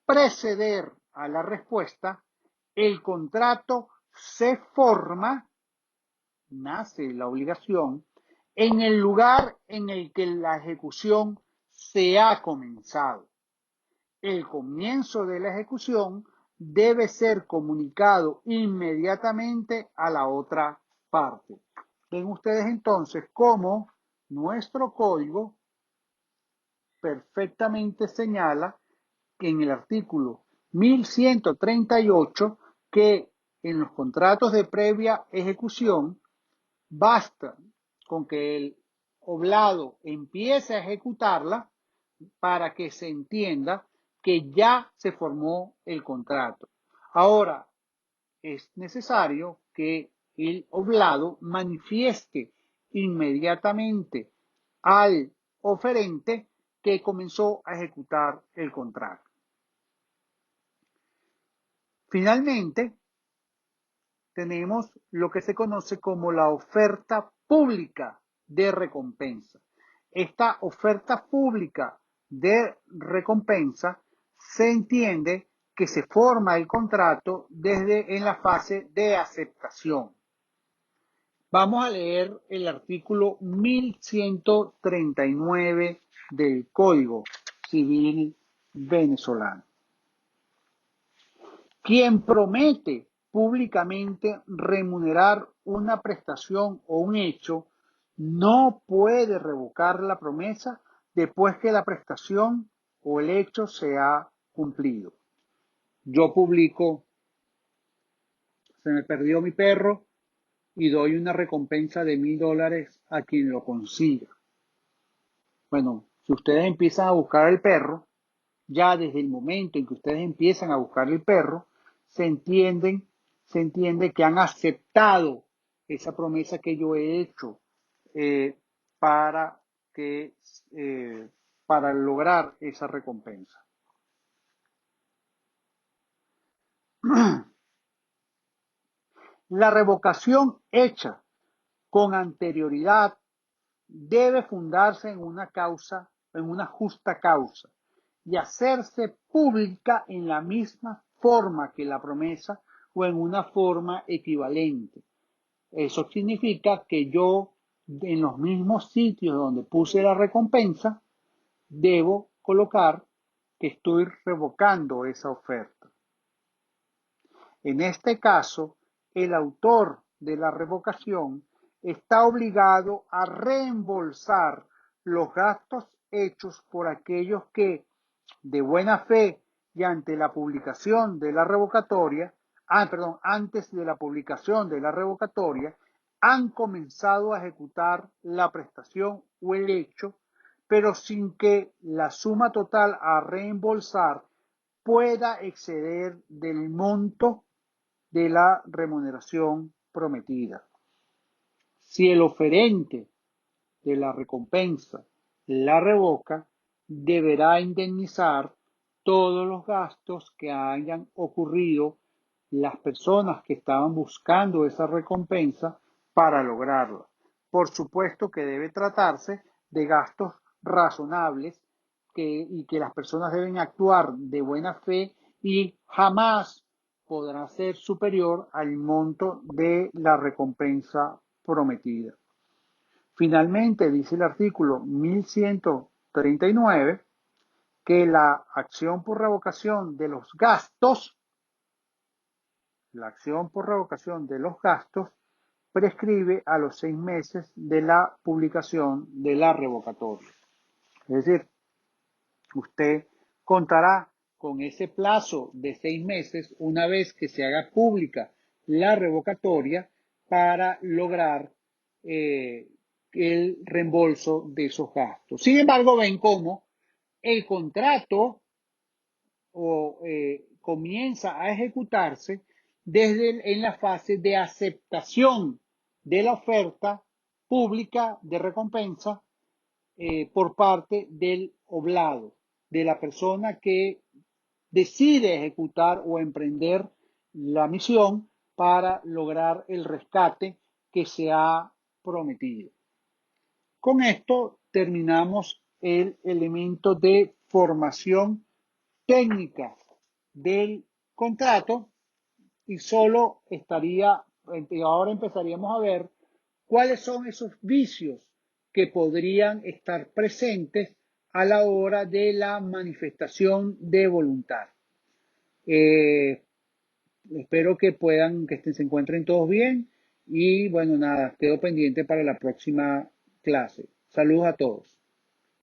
preceder a la respuesta, el contrato se forma, nace la obligación, en el lugar en el que la ejecución se ha comenzado. El comienzo de la ejecución debe ser comunicado inmediatamente a la otra parte. Ven ustedes entonces cómo nuestro código perfectamente señala que en el artículo 1138 que en los contratos de previa ejecución basta con que el oblado empiece a ejecutarla para que se entienda que ya se formó el contrato. Ahora, es necesario que el oblado manifieste inmediatamente al oferente que comenzó a ejecutar el contrato. Finalmente, tenemos lo que se conoce como la oferta pública de recompensa. Esta oferta pública de recompensa se entiende que se forma el contrato desde en la fase de aceptación. Vamos a leer el artículo 1139 del Código Civil venezolano. Quien promete públicamente remunerar una prestación o un hecho no puede revocar la promesa después que la prestación o el hecho se ha cumplido. Yo publico, se me perdió mi perro y doy una recompensa de $1000 a quien lo consiga. Bueno, si ustedes empiezan a buscar el perro, ya desde el momento en que ustedes empiezan a buscar el perro, se entiende que han aceptado esa promesa que yo he hecho eh, para que para lograr esa recompensa. La revocación hecha con anterioridad debe fundarse en una causa, en una justa causa, y hacerse pública en la misma forma que la promesa o en una forma equivalente. Eso significa que yo, en los mismos sitios donde puse la recompensa, debo colocar que estoy revocando esa oferta. En este caso, el autor de la revocación está obligado a reembolsar los gastos hechos por aquellos que, de buena fe y ante la publicación de la revocatoria, antes de la publicación de la revocatoria, han comenzado a ejecutar la prestación o el hecho, pero sin que la suma total a reembolsar pueda exceder del monto de la remuneración prometida. Si el oferente de la recompensa la revoca, deberá indemnizar todos los gastos que hayan ocurrido las personas que estaban buscando esa recompensa para lograrla. Por supuesto que debe tratarse de gastos razonables y que las personas deben actuar de buena fe y jamás podrá ser superior al monto de la recompensa prometida. Finalmente, dice el artículo 1139 que la acción por revocación de los gastos, prescribe a los 6 meses de la publicación de la revocatoria. Es decir, usted contará con ese plazo de 6 meses una vez que se haga pública la revocatoria para lograr el reembolso de esos gastos. Sin embargo, ven cómo el contrato comienza a ejecutarse en la fase de aceptación de la oferta pública de recompensa por parte del oblado, de la persona que decide ejecutar o emprender la misión para lograr el rescate que se ha prometido. Con esto terminamos el elemento de formación técnica del contrato y ahora empezaríamos a ver cuáles son esos vicios que podrían estar presentes a la hora de la manifestación de voluntad. Espero que se encuentren todos bien y bueno, nada, quedo pendiente para la próxima clase. Saludos a todos.